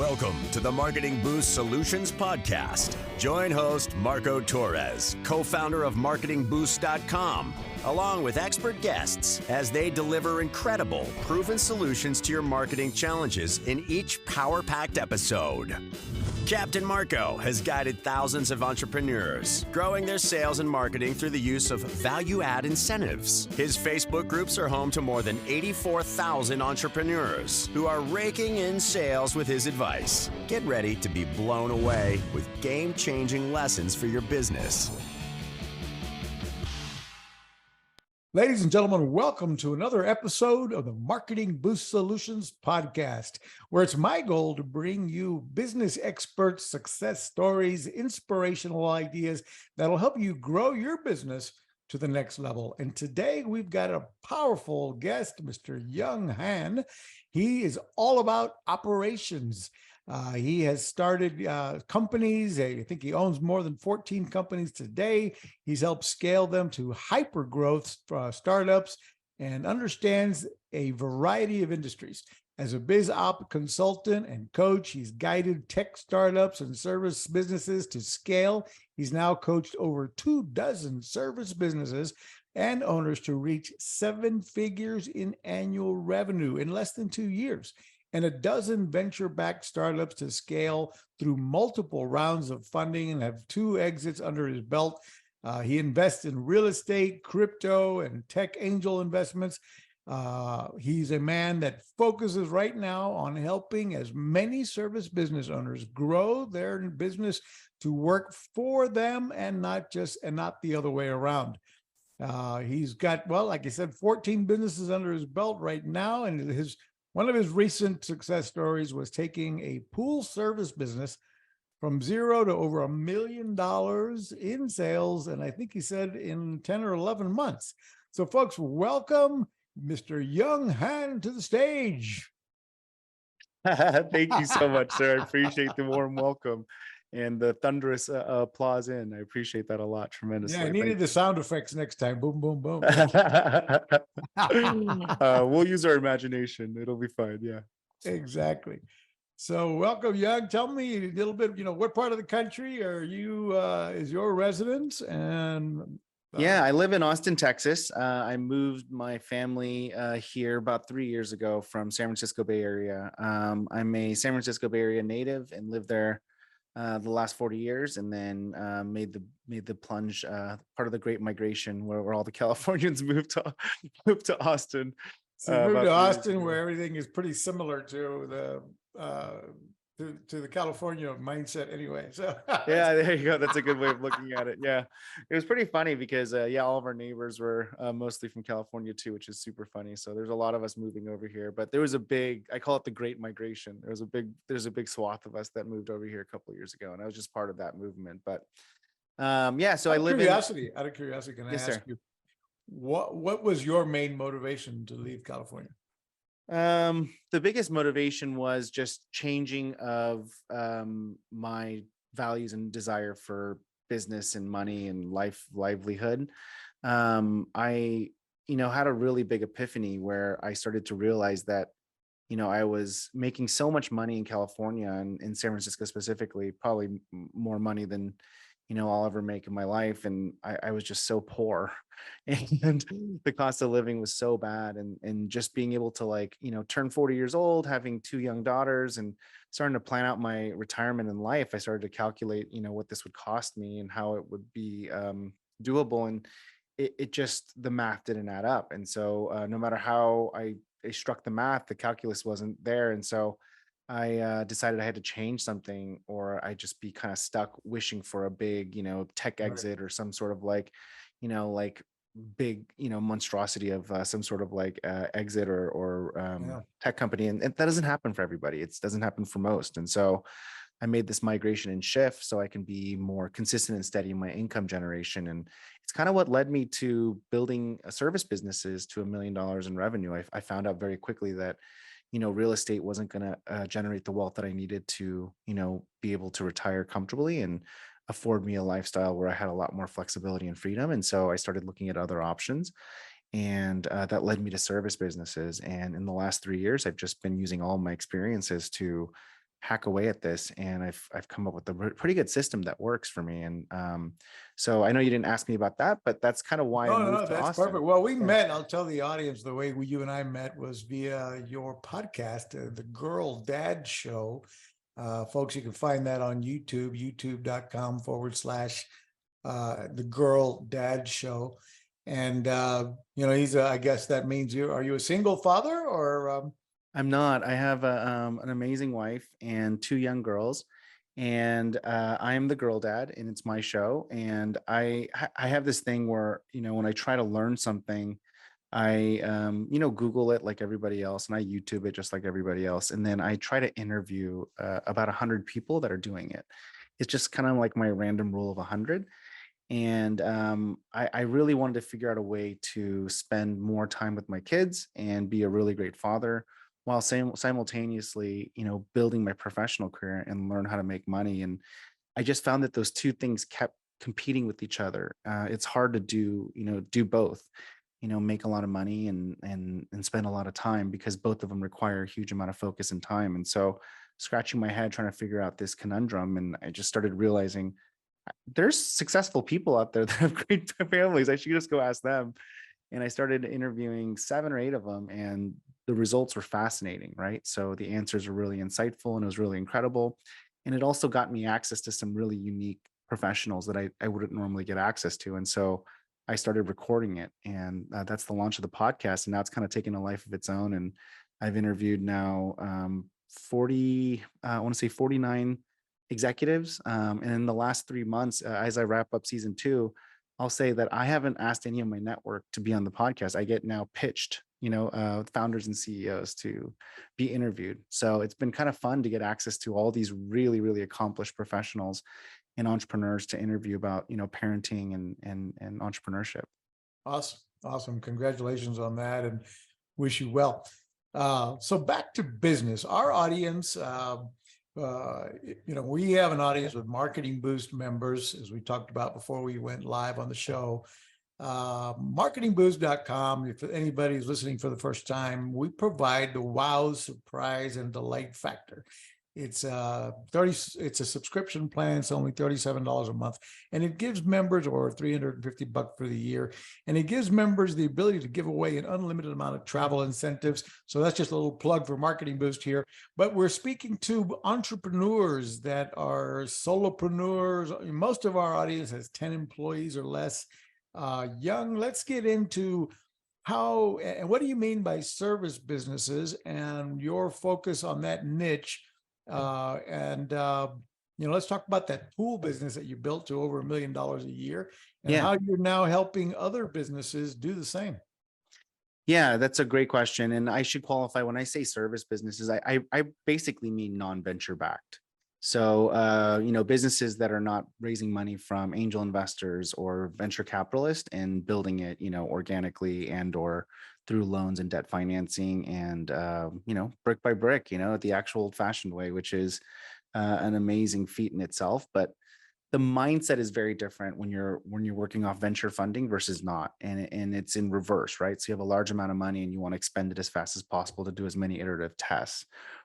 Welcome to the Marketing Boost Solutions Podcast. Join host Marco Torres, co-founder of MarketingBoost.com, along with expert guests as they deliver incredible, proven solutions to your marketing challenges in each power-packed episode. Captain Marco has guided thousands of entrepreneurs, growing their sales and marketing through the use of value-add incentives. His Facebook groups are home to more than 84,000 entrepreneurs who are raking in sales with his advice. Get ready to be blown away with game-changing lessons for your business. Ladies and gentlemen, welcome to another episode of the Marketing Boost Solutions Podcast, where it's my goal to bring you business experts, success stories, inspirational ideas that'll help you grow your business to the next level. And today we've got a powerful guest, Mr. Young Han. He is all about operations. He has started companies. I think he owns more than 14 companies today. He's helped scale them to hyper growth startups and understands a variety of industries. As a biz op consultant and coach, he's guided tech startups and service businesses to scale. He's now coached over 24 service businesses and owners to reach 7 figures in annual revenue in less than 2 years, and a dozen venture-backed startups to scale through multiple rounds of funding and have 2 exits under his belt. He invests in real estate, crypto, and tech angel investments. He's a man that focuses right now on helping as many service business owners grow their business to work for them and not the other way around. He's got, well, like I said, 14 businesses under his belt right now, and one of his recent success stories was taking a pool service business from zero to over $1 million in sales, and I think he said in 10 or 11 months. So folks, welcome Mr. Young Han to the stage. Thank you so much, sir. I appreciate the warm welcome and the thunderous applause in. I appreciate that a lot, tremendously. Yeah, I needed the sound effects next time. Boom, boom, boom. We'll use our imagination. It'll be fine. Yeah. Exactly. So welcome, Young. Tell me a little bit, what part of the country are you, is your residence? And yeah, I live in Austin, Texas. I moved my family here about 3 years ago from San Francisco Bay Area. I'm a San Francisco Bay Area native and lived there the last 40 years, and then made the plunge, part of the Great Migration, where all the Californians moved to Austin. So you moved to Austin, where everything is pretty similar to the California mindset, anyway. So yeah, there you go. That's a good way of looking at it. Yeah, it was pretty funny because all of our neighbors were mostly from California too, which is super funny. So there's a lot of us moving over here, but there was I call it the Great Migration. There's a big swath of us that moved over here a couple of years ago, and I was just part of that movement. But yeah, so out of curiosity, can I ask you, what was your main motivation to leave California? The biggest motivation was just changing of my values and desire for business and money and livelihood. I had a really big epiphany where I started to realize that I was making so much money in California and in San Francisco specifically, probably more money than I'll ever make in my life. And I was just so poor, and the cost of living was so bad. And just being able to turn 40 years old, having 2 young daughters, and starting to plan out my retirement in life, I started to calculate, what this would cost me and how it would be doable. And it just, the math didn't add up. And so no matter how I struck the math, the calculus wasn't there. And so I decided I had to change something, or I just be kind of stuck wishing for a big, tech exit, or some sort of big, monstrosity of some sort of exit or tech company. And that doesn't happen for everybody. It doesn't happen for most. And so I made this migration and shift so I can be more consistent and steady in my income generation. And it's kind of what led me to building service businesses to $1 million in revenue. I found out very quickly that real estate wasn't going to generate the wealth that I needed to, be able to retire comfortably and afford me a lifestyle where I had a lot more flexibility and freedom. And so I started looking at other options, and that led me to service businesses. And in the last 3 years, I've just been using all my experiences to hack away at this, and I've come up with a pretty good system that works for me. And so I know you didn't ask me about that, but that's kind of why I No, no, moved to that's Austin. perfect. Well, we Yeah. met, I'll tell the audience, the way you and I met was via your podcast, the Girl Dad Show. Folks, you can find that on YouTube, youtube.com/ the Girl Dad Show. And, he's, I guess that means are you a single father or? I'm not. I have an amazing wife and two young girls, and I am the girl dad, and it's my show. And I have this thing where, when I try to learn something, I Google it like everybody else, and I YouTube it just like everybody else, and then I try to interview about 100 people that are doing it. It's just kind of like my random rule of 100. And I really wanted to figure out a way to spend more time with my kids and be a really great father, while simultaneously, building my professional career and learn how to make money. And I just found that those two things kept competing with each other. It's hard to do both, make a lot of money and spend a lot of time, because both of them require a huge amount of focus and time. And so, scratching my head trying to figure out this conundrum, and I just started realizing there's successful people out there that have great families. I should just go ask them. And I started interviewing 7 or 8 of them, and the results were fascinating, right? So the answers were really insightful, and it was really incredible. And it also got me access to some really unique professionals that I wouldn't normally get access to. And so I started recording it, and that's the launch of the podcast. And now it's kind of taken a life of its own. And I've interviewed now 40, I want to say 49 executives. And in the last 3 months, as I wrap up season 2, I'll say that I haven't asked any of my network to be on the podcast. I get now pitched, founders and CEOs to be interviewed. So it's been kind of fun to get access to all these really, really accomplished professionals and entrepreneurs to interview about, parenting and entrepreneurship. Awesome. Awesome. Congratulations on that, and wish you well. So back to business. Our audience, we have an audience with Marketing Boost members, as we talked about before we went live on the show. Marketingboost.com. If anybody's listening for the first time, we provide the wow, surprise, and delight factor. It's it's a subscription plan. It's only $37 a month, and it gives members, or $350 for the year, and it gives members the ability to give away an unlimited amount of travel incentives. So that's just a little plug for Marketing Boost here. But we're speaking to entrepreneurs that are solopreneurs. Most of our audience has 10 employees or less. Young, let's get into how and what do you mean by service businesses and your focus on that niche. Let's talk about that pool business that you built to over $1 million a year, and Yeah. how you're now helping other businesses do the same. Yeah, that's a great question. And I should qualify, when I say service businesses, I basically mean non-venture backed. So, businesses that are not raising money from angel investors or venture capitalists and building it, organically and or through loans and debt financing and, brick by brick, the actual old fashioned way, which is an amazing feat in itself. But the mindset is very different when you're working off venture funding versus not, and it's in reverse, right? So you have a large amount of money and you want to expend it as fast as possible to do as many iterative tests.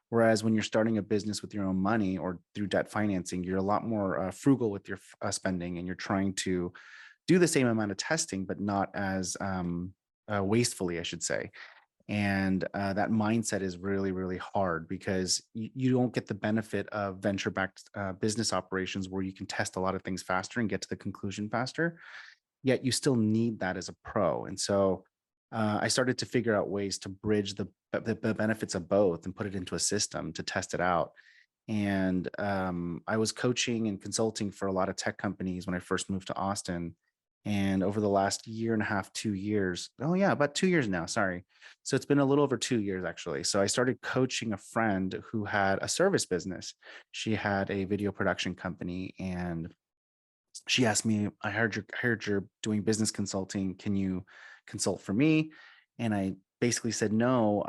Whereas when you're starting a business with your own money or through debt financing, you're a lot more frugal with your spending, and you're trying to do the same amount of testing, but not as wastefully, I should say. And that mindset is really, really hard, because you don't get the benefit of venture-backed business operations where you can test a lot of things faster and get to the conclusion faster. Yet you still need that as a pro. And so I started to figure out ways to bridge the benefits of both and put it into a system to test it out. And I was coaching and consulting for a lot of tech companies when I first moved to Austin. And over the last year and a half, 2 years, oh yeah, about 2 years now, sorry. So it's been a little over 2 years actually. So I started coaching a friend who had a service business. She had a video production company, and she asked me, I heard you're doing business consulting. Can you consult for me? And I basically said, no,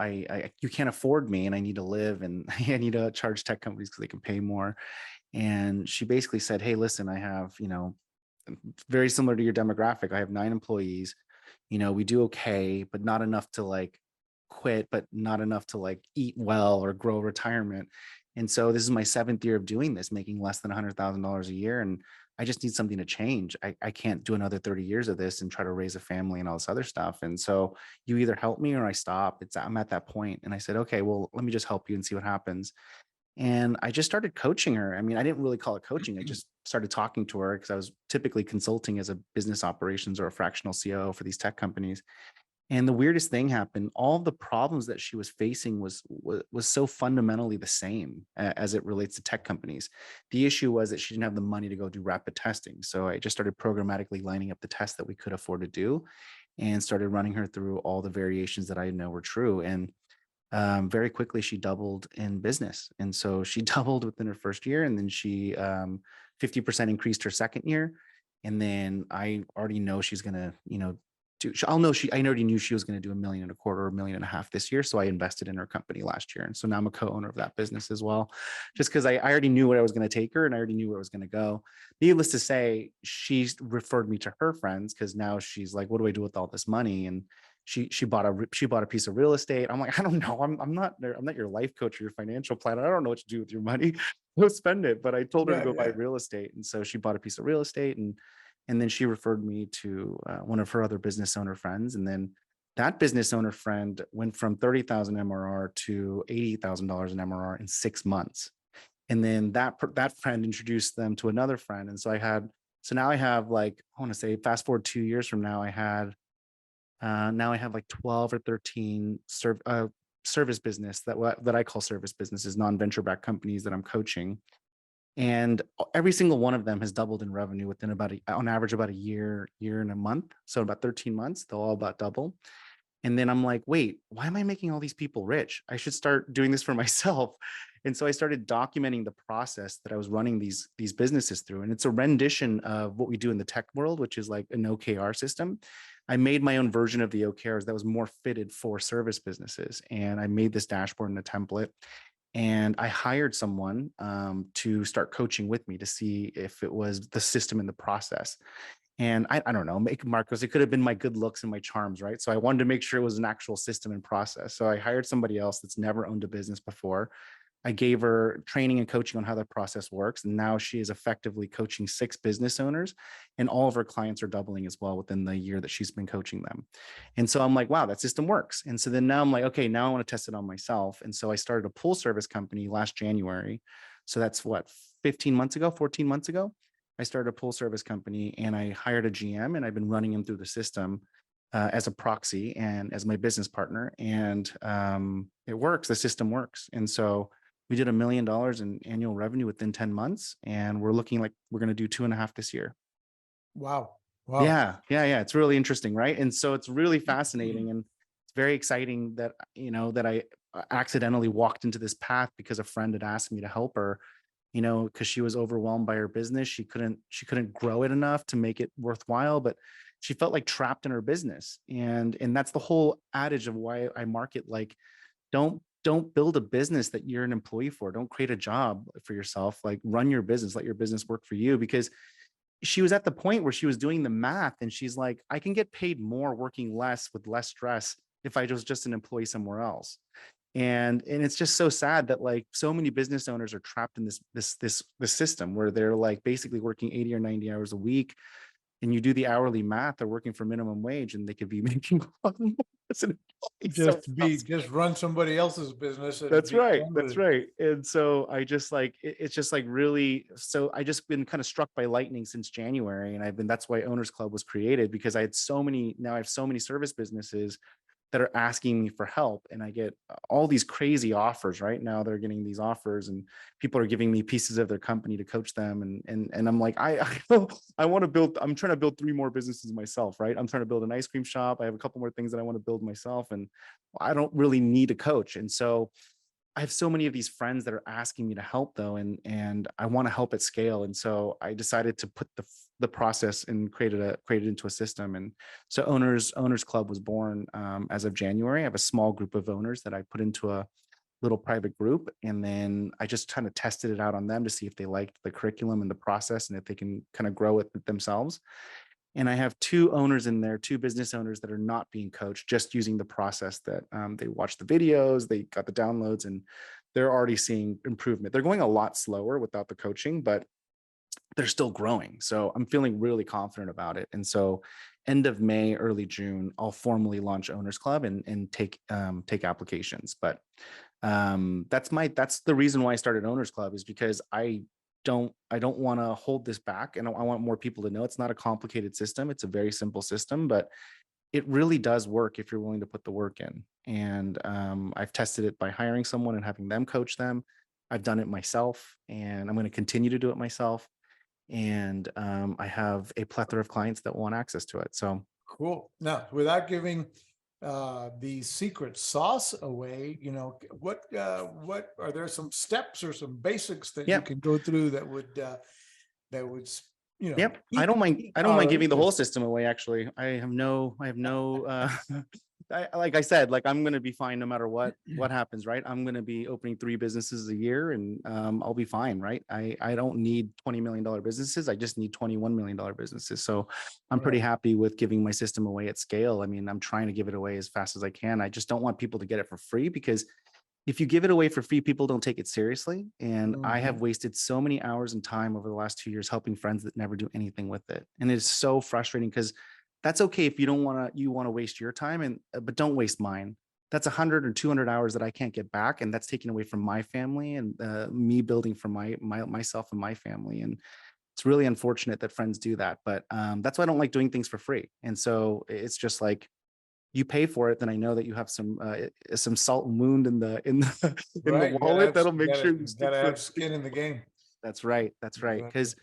you can't afford me, and I need to live, and I need to charge tech companies because they can pay more. And she basically said, hey, listen, I have, very similar to your demographic. I have 9 employees. We do okay, but not enough to like quit, but not enough to like eat well or grow retirement. And so this is my 7th year of doing this, making less than $100,000 a year. And I just need something to change. I can't do another 30 years of this and try to raise a family and all this other stuff. And so you either help me or I stop. I'm at that point. And I said, okay, well, let me just help you and see what happens. And I just started coaching her. I mean, I didn't really call it coaching. I just started talking to her because I was typically consulting as a business operations or a fractional COO for these tech companies. And the weirdest thing happened. All of the problems that she was facing was so fundamentally the same as it relates to tech companies. The issue was that she didn't have the money to go do rapid testing. So I just started programmatically lining up the tests that we could afford to do and started running her through all the variations that I know were true. And very quickly she doubled in business. And so she doubled within her first year, and then she 50% increased her second year. And then I already know she's gonna, I already knew she was going to do 1.25 million or 1.5 million this year. So I invested in her company last year. And so now I'm a co-owner of that business as well, just because I already knew where I was going to take her and I already knew where I was going to go. Needless to say, she referred me to her friends because now she's like, what do I do with all this money? And she bought a piece of real estate. I'm like, I don't know. I'm not your life coach or your financial planner. I don't know what to do with your money. Go spend it. But I told her to Yeah, go buy yeah. real estate. And so she bought a piece of real estate, and then she referred me to one of her other business owner friends. And then that business owner friend went from 30,000 MRR to $80,000 in MRR in 6 months. And then that friend introduced them to another friend. And so now I have, like, I want to say, fast forward 2 years from now, now I have like 12 or 13 service business that I call service businesses, non-venture backed companies that I'm coaching. And every single one of them has doubled in revenue within on average, about a year and a month. So about 13 months, they'll all about double. And then I'm like, wait, why am I making all these people rich? I should start doing this for myself. And so I started documenting the process that I was running these businesses through. And it's a rendition of what we do in the tech world, which is like an OKR system. I made my own version of the OKRs that was more fitted for service businesses. And I made this dashboard in a template. And I hired someone to start coaching with me to see if it was the system and the process. And I don't know, Marcos, it could have been my good looks and my charms, right? So I wanted to make sure it was an actual system and process. So I hired somebody else that's never owned a business before. I gave her training and coaching on how that process works. And now she is effectively coaching 6 business owners, and all of her clients are doubling as well within the year that she's been coaching them. And so I'm like, wow, that system works. And so then now I'm like, okay, now I want to test it on myself. And so I started a pool service company last January. So that's what, 14 months ago, I started a pool service company, and I hired a GM, and I've been running him through the system as a proxy and as my business partner. And it works. The system works. And so we did $1 million in annual revenue within 10 months. And we're looking like we're going to do 2.5 this year. Wow. Wow. Yeah. It's really interesting, right? And so it's really fascinating, and it's very exciting that, that I accidentally walked into this path because a friend had asked me to help her, because she was overwhelmed by her business. She couldn't grow it enough to make it worthwhile, but she felt like trapped in her business. And that's the whole adage of why I market like, don't build a business that you're an employee for. Don't create a job for yourself. Like, run your business, let your business work for you. Because she was at the point where she was doing the math, and she's like, I can get paid more working less with less stress if I was just an employee somewhere else. And it's just so sad that, like, so many business owners are trapped in this system where they're like basically working 80 or 90 hours a week. And you do the hourly math, they're working for minimum wage, and they could be making a lot more as an employee. So Just run somebody else's business and that's be right. done with That's it. right. And so I just like, it's just like really, so I just been kind of struck by lightning since January. And that's why Owners Club was created, because I have so many service businesses that are asking me for help. And I get all these crazy offers right now. They're getting these offers, and people are giving me pieces of their company to coach them. And I'm like, I want to build, I'm trying to build 3 more businesses myself, right? I'm trying to build an ice cream shop. I have a couple more things that I want to build myself, and I don't really need a coach. And so I have so many of these friends that are asking me to help, though, and I want to help at scale. And so I decided to put the process and created into a system. And so Owners Club was born as of January. I have a small group of owners that I put into a little private group, and then I just kind of tested it out on them to see if they liked the curriculum and the process, and if they can kind of grow it themselves. And I have 2 owners in there, 2 business owners that are not being coached, just using the process that they watched the videos, they got the downloads, and they're already seeing improvement. They're going a lot slower without the coaching, but they're still growing. So I'm feeling really confident about it. And so end of May, early June, I'll formally launch Owners Club and take applications. But that's the reason why I started Owners Club, is because I don't want to hold this back. And I want more people to know it's not a complicated system. It's a very simple system, but it really does work if you're willing to put the work in. And I've tested it by hiring someone and having them coach them. I've done it myself, and I'm going to continue to do it myself. And I have a plethora of clients that want access to it. So Cool. Now, without giving the secret sauce away, what are there some steps or some basics that you yeah, can go through that would yep. keep I don't mind our giving the whole interest? system away. Actually, I have no like I said, like I'm going to be fine no matter what happens, right? I'm going to be opening 3 businesses a year, and I'll be fine, right? I don't need $20 million businesses. I just need $21 million businesses. So I'm pretty Right. happy with giving my system away at scale. I mean, I'm trying to give it away as fast as I can. I just don't want people to get it for free, because if you give it away for free, people don't take it seriously. And I have Mhm. wasted so many hours and time over the last 2 years helping friends that never do anything with it. And it's so frustrating, because that's okay if you don't want to, you want to waste your time, and but don't waste mine. That's 100 or 200 hours that I can't get back, and that's taken away from my family, and me building for myself and my family. And it's really unfortunate that friends do that, but that's why I don't like doing things for free. And so it's just like, you pay for it, then I know that you have some salt and wound in the in the Right. wallet that'll make sure you You stick gotta have stick. skin in the game. That's right. That's right. Exactly. Because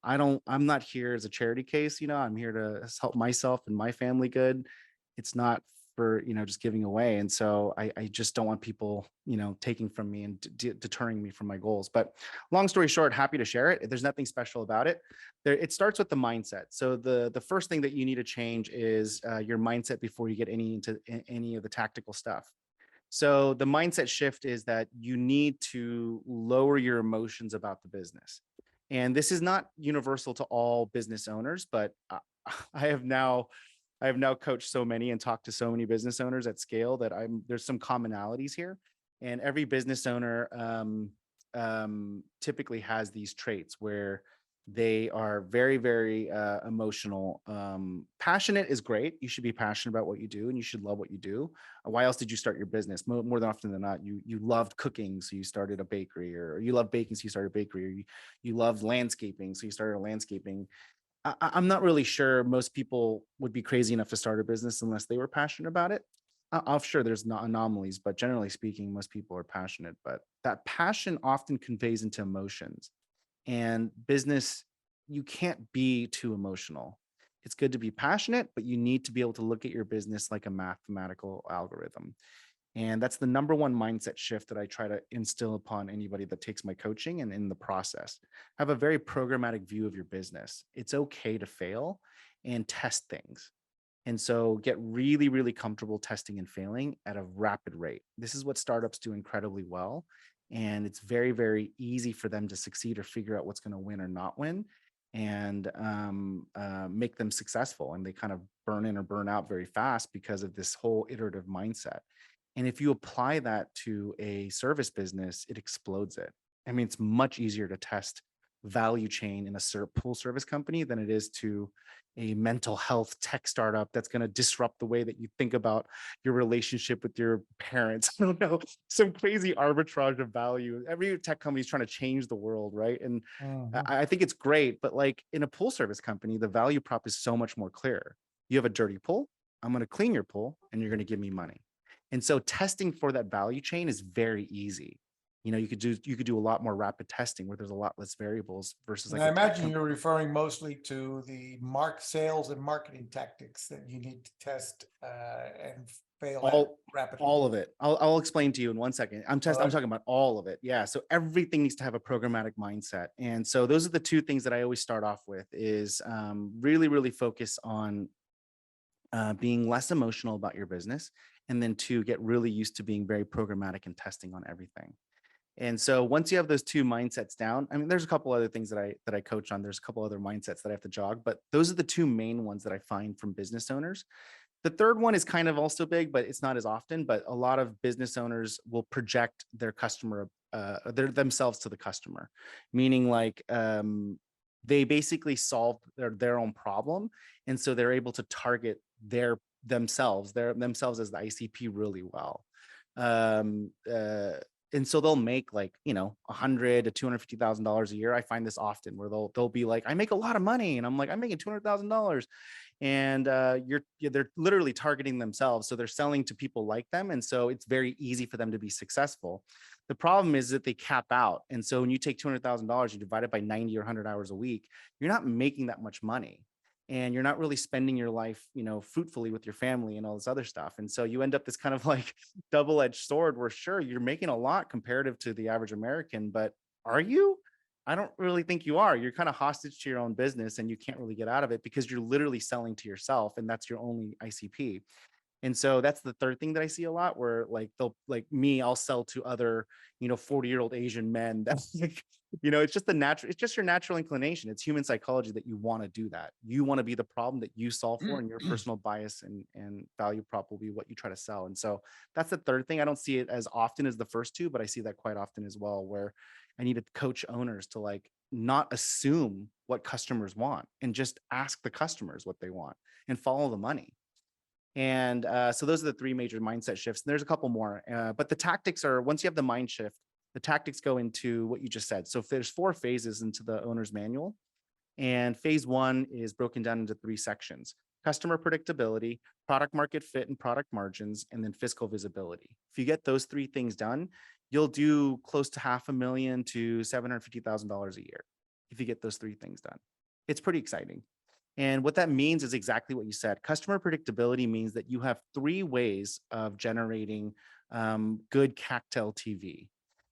I'm not here as a charity case. I'm here to help myself and my family good. It's not for, just giving away. And so I just don't want people, taking from me and deterring me from my goals. But long story short, happy to share it. There's nothing special about it. It starts with the mindset. So the first thing that you need to change is your mindset before you get into any of the tactical stuff. So the mindset shift is that you need to lower your emotions about the business. And this is not universal to all business owners, but I have now coached so many and talked to so many business owners at scale that there's some commonalities here. And every business owner typically has these traits where they are very, very emotional. Passionate is great. You should be passionate about what you do, and you should love what you do. Why else did you start your business? More than often than not, you loved cooking, so you started a bakery, or you love baking, so you started a bakery, or you loved landscaping, so you started a landscaping. I'm not really sure most people would be crazy enough to start a business unless they were passionate about it. I'm sure there's not anomalies, but generally speaking, most people are passionate. But that passion often conveys into emotions. And business, you can't be too emotional. It's good to be passionate, but you need to be able to look at your business like a mathematical algorithm. And that's the number one mindset shift that I try to instill upon anybody that takes my coaching. And in the process, have a very programmatic view of your business. It's okay to fail and test things. And so get really, really comfortable testing and failing at a rapid rate. This is what startups do incredibly well. And it's very, very easy for them to succeed or figure out what's going to win or not win, and make them successful. And they kind of burn in or burn out very fast because of this whole iterative mindset. And if you apply that to a service business, it explodes it. I mean, it's much easier to test value chain in a full service company than it is to a mental health tech startup that's going to disrupt the way that you think about your relationship with your parents. I don't know, some crazy arbitrage of value. Every tech company is trying to change the world, right? And Mhm. I think it's great, but like in a pool service company, the value prop is so much more clear. You have a dirty pool, I'm going to clean your pool, and you're going to give me money. And so testing for that value chain is very easy. You could do a lot more rapid testing where there's a lot less variables versus And like I a tech imagine company. you're referring mostly to the sales and marketing tactics that you need to test and fail at all rapidly. all of it. I'll explain to you in 1 second. I'm All right. talking about all of it. Yeah. So everything needs to have a programmatic mindset. And so those are the two things that I always start off with is really, really focus on being less emotional about your business. And then to get really used to being very programmatic and testing on everything. And so once you have those two mindsets down, I mean, there's a couple other things that I coach on. There's a couple other mindsets that I have to jog, but those are the two main ones that I find from business owners. The third one is kind of also big, but it's not as often. But a lot of business owners will project their customer they're themselves to the customer, meaning like they basically solve their own problem, and so they're able to target themselves as the ICP really well. Um, uh, and so they'll make like, $100 to $250,000 a year. I find this often where they'll be like, I make a lot of money, and I'm like, I'm making $200,000, and they're literally targeting themselves, so they're selling to people like them, and so it's very easy for them to be successful. The problem is that they cap out, and so when you take $200,000, you divide it by 90 or 100 hours a week, you're not making that much money, and you're not really spending your life, fruitfully with your family and all this other stuff. And so you end up this kind of like double-edged sword where, sure, you're making a lot comparative to the average American, but are you? I don't really think you are. You're kind of hostage to your own business, and you can't really get out of it because you're literally selling to yourself, and that's your only ICP. And so that's the third thing that I see a lot, where like I'll sell to other, 40-year-old Asian men. That's like, it's just your natural inclination. It's human psychology that you want to do that. You want to be the problem that you solve for, and your personal bias and value prop will be what you try to sell. And so that's the third thing. I don't see it as often as the first two, but I see that quite often as well, where I need to coach owners to like not assume what customers want and just ask the customers what they want and follow the money. And so those are the three major mindset shifts. And there's a couple more, but the tactics are, once you have the mind shift, the tactics go into what you just said. So if there's 4 phases into the owner's manual, and phase 1 is broken down into 3 sections: customer predictability, product market fit and product margins, and then fiscal visibility. If you get those 3 things done, you'll do close to $500,000 to $750,000 a year if you get those 3 things done. It's pretty exciting. And what that means is exactly what you said. Customer predictability means that you have 3 ways of generating good CAC to LTV.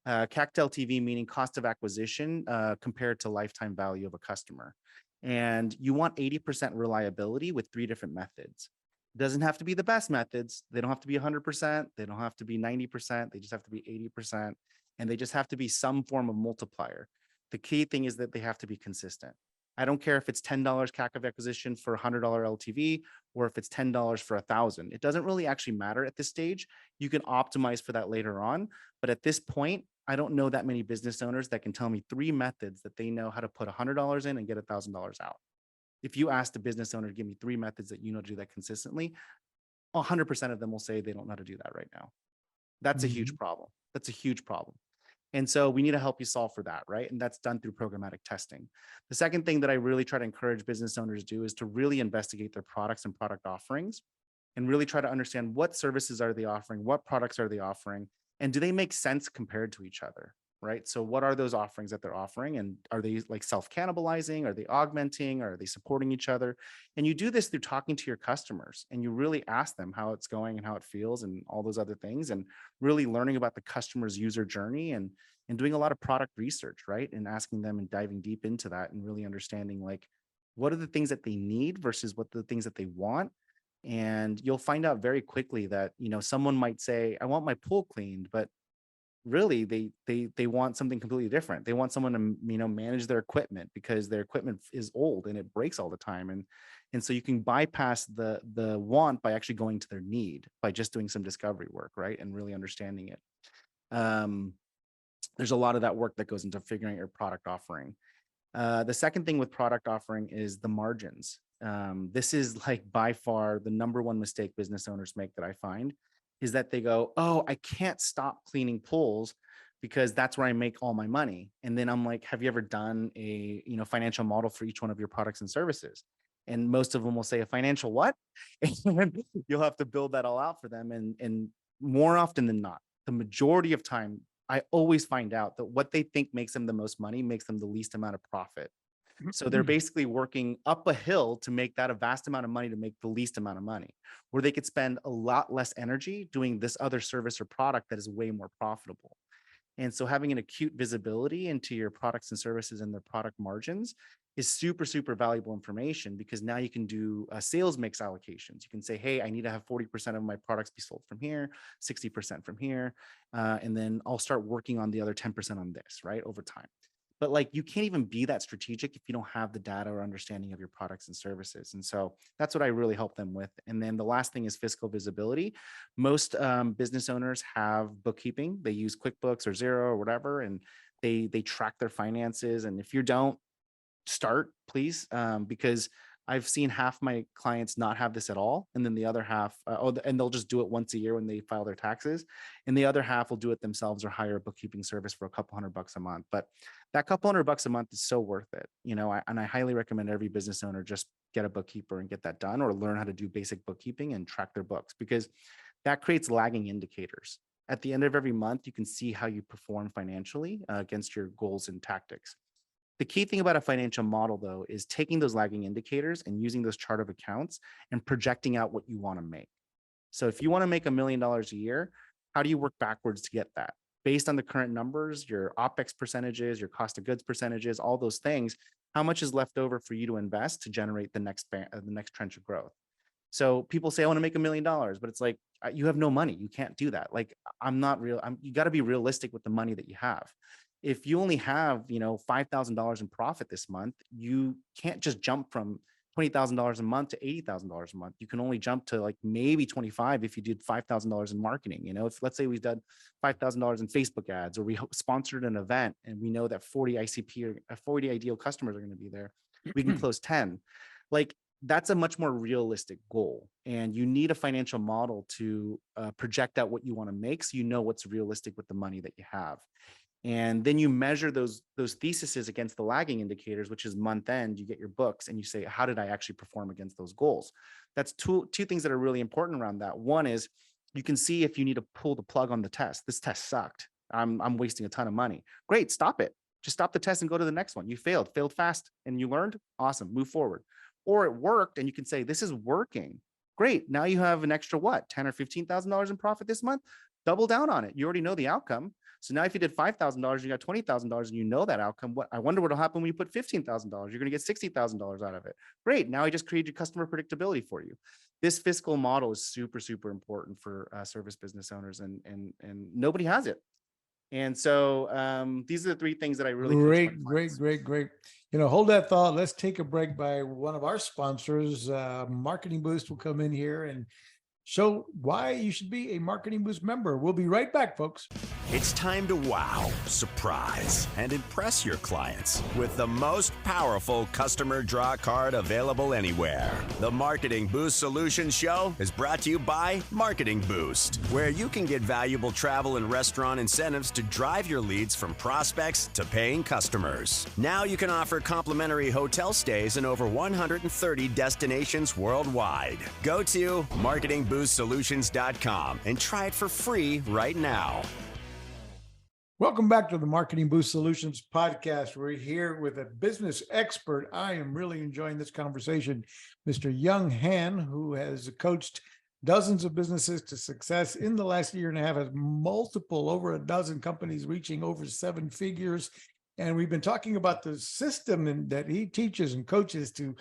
CAC to LTV meaning cost of acquisition compared to lifetime value of a customer. And you want 80% reliability with 3 different methods. It doesn't have to be the best methods. They don't have to be 100%. They don't have to be 90%. They just have to be 80%. And they just have to be some form of multiplier. The key thing is that they have to be consistent. I don't care if it's $10 CAC of acquisition for $100 LTV, or if it's $10 for 1,000. It doesn't really actually matter at this stage. You can optimize for that later on. But at this point, I don't know that many business owners that can tell me 3 methods that they know how to put $100 in and get $1,000 out. If you ask the business owner to give me 3 methods that to do that consistently, 100% of them will say they don't know how to do that right now. That's a huge problem. That's a huge problem. And so we need to help you solve for that, right? And that's done through programmatic testing. The second thing that I really try to encourage business owners to do is to really investigate their products and product offerings, and really try to understand what services are they offering, what products are they offering, and do they make sense compared to each other, right? So what are those offerings that they're offering, and are they like self-cannibalizing? Are they augmenting? Are they supporting each other? And you do this through talking to your customers, and you really ask them how it's going and how it feels and all those other things, and really learning about the customer's user journey, and doing a lot of product research, right? And asking them and diving deep into that, and really understanding like what are the things that they need versus what the things that they want. And you'll find out very quickly that, someone might say, I want my pool cleaned, but really they want something completely different. They want someone to, manage their equipment because their equipment is old and it breaks all the time. And so you can bypass the want by actually going to their need by just doing some discovery work, right? And really understanding it. There's a lot of that work that goes into figuring out your product offering. The second thing with product offering is the margins. This is like by far the number one mistake business owners make that I find, is that they go, oh, I can't stop cleaning pools because that's where I make all my money. And then I'm like, have you ever done a financial model for each one of your products and services? And most of them will say, a financial what? And you'll have to build that all out for them. And more often than not, the majority of time, I always find out that what they think makes them the most money makes them the least amount of profit. So they're basically working up a hill to make that a vast amount of money to make the least amount of money, where they could spend a lot less energy doing this other service or product that is way more profitable. And so having an acute visibility into your products and services and their product margins is super, super valuable information, because now you can do sales mix allocations. You can say, hey, I need to have 40% of my products be sold from here, 60% from here. And then I'll start working on the other 10% on this, right, over time. but like you can't even be that strategic if you don't have the data or understanding of your products and services. And so that's what I really help them with. And then the last thing is fiscal visibility. Most business owners have bookkeeping. They use QuickBooks or Xero or whatever, and they track their finances. And if you don't, start, please, because I've seen half my clients not have this at all, and then the other half, and they'll just do it once a year when they file their taxes, and the other half will do it themselves or hire a bookkeeping service for a couple $100 a month. But that couple $100 a month is so worth it, and I highly recommend every business owner just get a bookkeeper and get that done, or learn how to do basic bookkeeping and track their books, because that creates lagging indicators. At the end of every month, you can see how you perform financially against your goals and tactics. The key thing about a financial model, though, is taking those lagging indicators and using those chart of accounts and projecting out what you want to make. So if you want to make $1 million a year, how do you work backwards to get that? Based on the current numbers, your OpEx percentages, your cost of goods percentages, all those things, how much is left over for you to invest to generate the next trench of growth? So people say, I want to make $1 million, but it's like, you have no money. You can't do that. Like, you got to be realistic with the money that you have. If you only have, $5,000 in profit this month, you can't just jump from $20,000 a month to $80,000 a month. You can only jump to like maybe 25 if you did $5,000 in marketing. If let's say we did $5,000 in Facebook ads, or we sponsored an event and we know that 40 ICP or 40 ideal customers are going to be there, we can close 10. Like, that's a much more realistic goal. And you need a financial model to project out what you want to make, so you know what's realistic with the money that you have. And then you measure those theses against the lagging indicators, which is month end. You get your books and you say, how did I actually perform against those goals? That's two things that are really important around that. One is you can see if you need to pull the plug on the test. This test sucked. I'm wasting a ton of money. Great, stop it. Just stop the test and go to the next one. You failed fast, and you learned. Awesome, move forward. Or it worked, and you can say, this is working. Great. Now you have an extra what, $10,000 or $15,000 in profit this month? Double down on it. You already know the outcome. So now if you did $5,000, you got $20,000, and you know that outcome. I wonder what will happen when you put $15,000. You're going to get $60,000 out of it. Great. Now I just created customer predictability for you. This fiscal model is super, super important for service business owners, and nobody has it. And so these are the three things that I really great. Hold that thought. Let's take a break by one of our sponsors. Marketing Boost will come in here and show why you should be a Marketing Boost member. We'll be right back, folks. It's time to wow, surprise, and impress your clients with the most powerful customer draw card available anywhere. The Marketing Boost Solutions Show is brought to you by Marketing Boost, where you can get valuable travel and restaurant incentives to drive your leads from prospects to paying customers. Now you can offer complimentary hotel stays in over 130 destinations worldwide. Go to marketingboostsolutions.com and try it for free right now. Welcome back to the Marketing Boost Solutions podcast. We're here with a business expert. I am really enjoying this conversation, Mr. Young Han, who has coached dozens of businesses to success in the last year and a half, has over a dozen companies reaching over 7 figures. And we've been talking about the system that he teaches and coaches to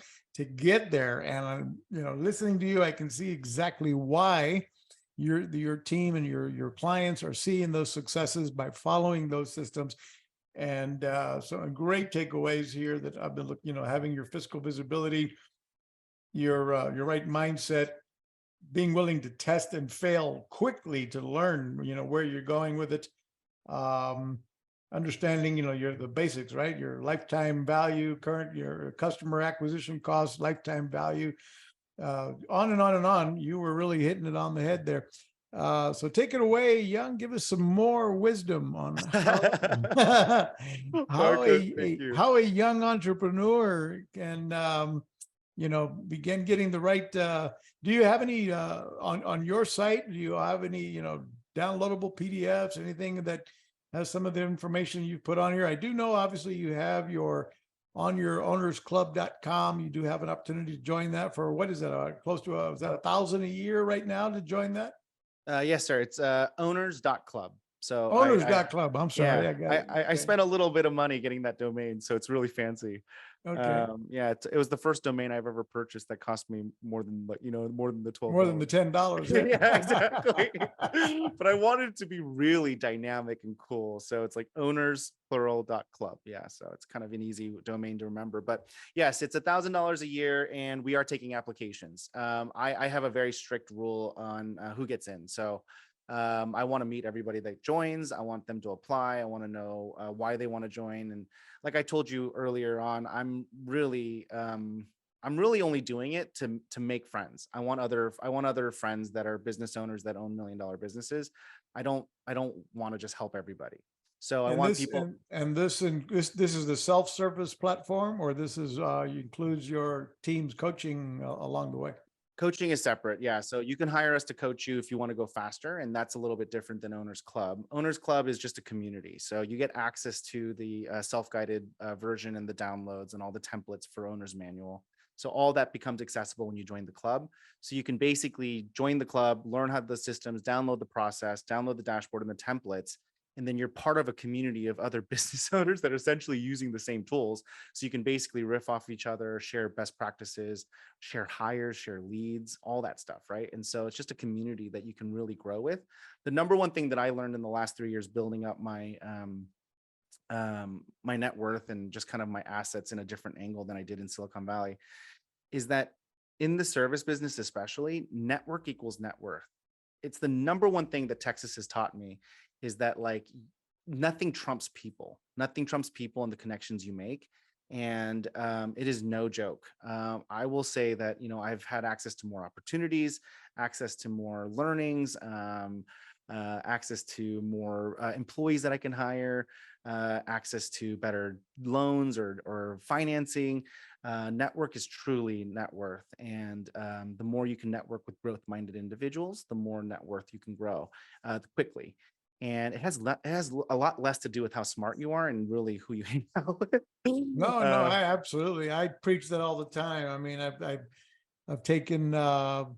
get there. And listening to you, I can see exactly why your team and your clients are seeing those successes by following those systems. And some great takeaways here that I've been looking, having your fiscal visibility, your right mindset, being willing to test and fail quickly to learn, where you're going with it. Understanding, the basics, right? Your lifetime value, your customer acquisition costs, lifetime value, on and on and on. You were really hitting it on the head there. So take it away, Young. Give us some more wisdom on how a young entrepreneur can, begin getting the right. Do you have any on your site? Do you have any, downloadable PDFs, anything that has some of the information you put on here? I do know, obviously, you have on your ownersclub.com, you do have an opportunity to join that for, what is that, close to is that $1,000 a year right now to join that? Yes, sir. It's owners.club. So Owners.club. I'm sorry. yeah, I got it. I Okay. spent a little bit of money getting that domain, so it's really fancy. Okay. Yeah, it was the first domain I've ever purchased that cost me more than more than the More than the $12. $10. Yeah. Yeah, exactly. But I wanted it to be really dynamic and cool. So it's like owners plural.club. Yeah. So it's kind of an easy domain to remember. But yes, it's $1,000 a year and we are taking applications. I have a very strict rule on who gets in. So I want to meet everybody that joins. I want them to apply. I want to know why they want to join. And like I told you earlier on, I'm really only doing it to make friends. I want other friends that are business owners that own $1 million businesses. I don't want to just help everybody. So I And want this people. this is the self-service platform, or this is includes your team's coaching along the way. Coaching is separate. Yeah. So you can hire us to coach you if you want to go faster. And that's a little bit different than Owners Club. Owners Club is just a community. So you get access to the self-guided version and the downloads and all the templates for Owner's Manual. So all that becomes accessible when you join the club. So you can basically join the club, learn how the systems, download the process, download the dashboard and the templates. And then you're part of a community of other business owners that are essentially using the same tools. So you can basically riff off each other, share best practices, share hires, share leads, all that stuff, right? And so it's just a community that you can really grow with. The number one thing that I learned in the last 3 years building up my my net worth and just kind of my assets in a different angle than I did in Silicon Valley is that in the service business, especially, network equals net worth. It's the number one thing that Texas has taught me is that like nothing trumps people. Nothing trumps people and the connections you make. And it is no joke. I will say that, I've had access to more opportunities, access to more learnings, access to more employees that I can hire, access to better loans or financing. Network is truly net worth. And the more you can network with growth-minded individuals, the more net worth you can grow quickly. And it has a lot less to do with how smart you are and really who you hang out with. No, I absolutely. I preach that all the time. I mean, I've taken that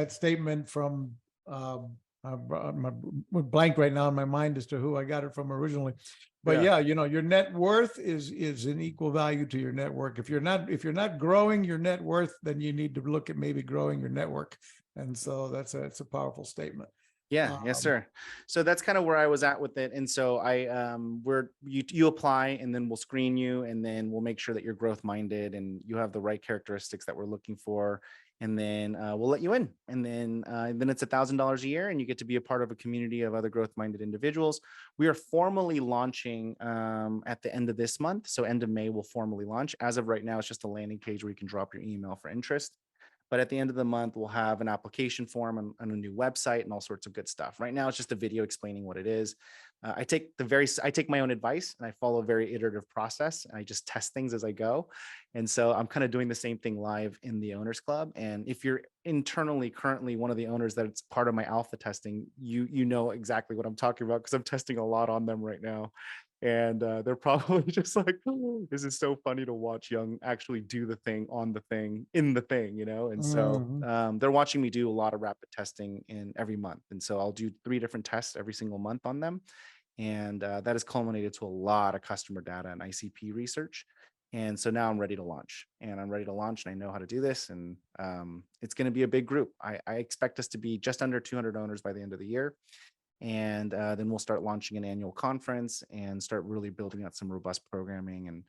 statement from I'm blank right now in my mind as to who I got it from originally. But yeah, your net worth is an equal value to your network. If you're not growing your net worth, then you need to look at maybe growing your network. And so that's a powerful statement. Yeah, yes, sir. So that's kind of where I was at with it. And so you apply and then we'll screen you and then we'll make sure that you're growth minded and you have the right characteristics that we're looking for. And then we'll let you in. And then it's $1,000 a year and you get to be a part of a community of other growth minded individuals. We are formally launching at the end of this month. So end of May, we'll formally launch. As of right now, it's just a landing page where you can drop your email for interest. But at the end of the month, we'll have an application form and a new website and all sorts of good stuff. Right now, it's just a video explaining what it is. I take my own advice and I follow a very iterative process. And I just test things as I go. And so I'm kind of doing the same thing live in the Owners Club. And if you're internally currently one of the owners that's part of my alpha testing, you know exactly what I'm talking about because I'm testing a lot on them right now. And they're probably just like, oh, this is so funny to watch Young actually do the thing on the thing in the thing, And so they're watching me do a lot of rapid testing in every month. And so I'll do 3 different tests every single month on them. And that has culminated to a lot of customer data and ICP research. And so now I'm ready to launch and I know how to do this. And it's going to be a big group. I expect us to be just under 200 owners by the end of the year. And then we'll start launching an annual conference and start really building out some robust programming and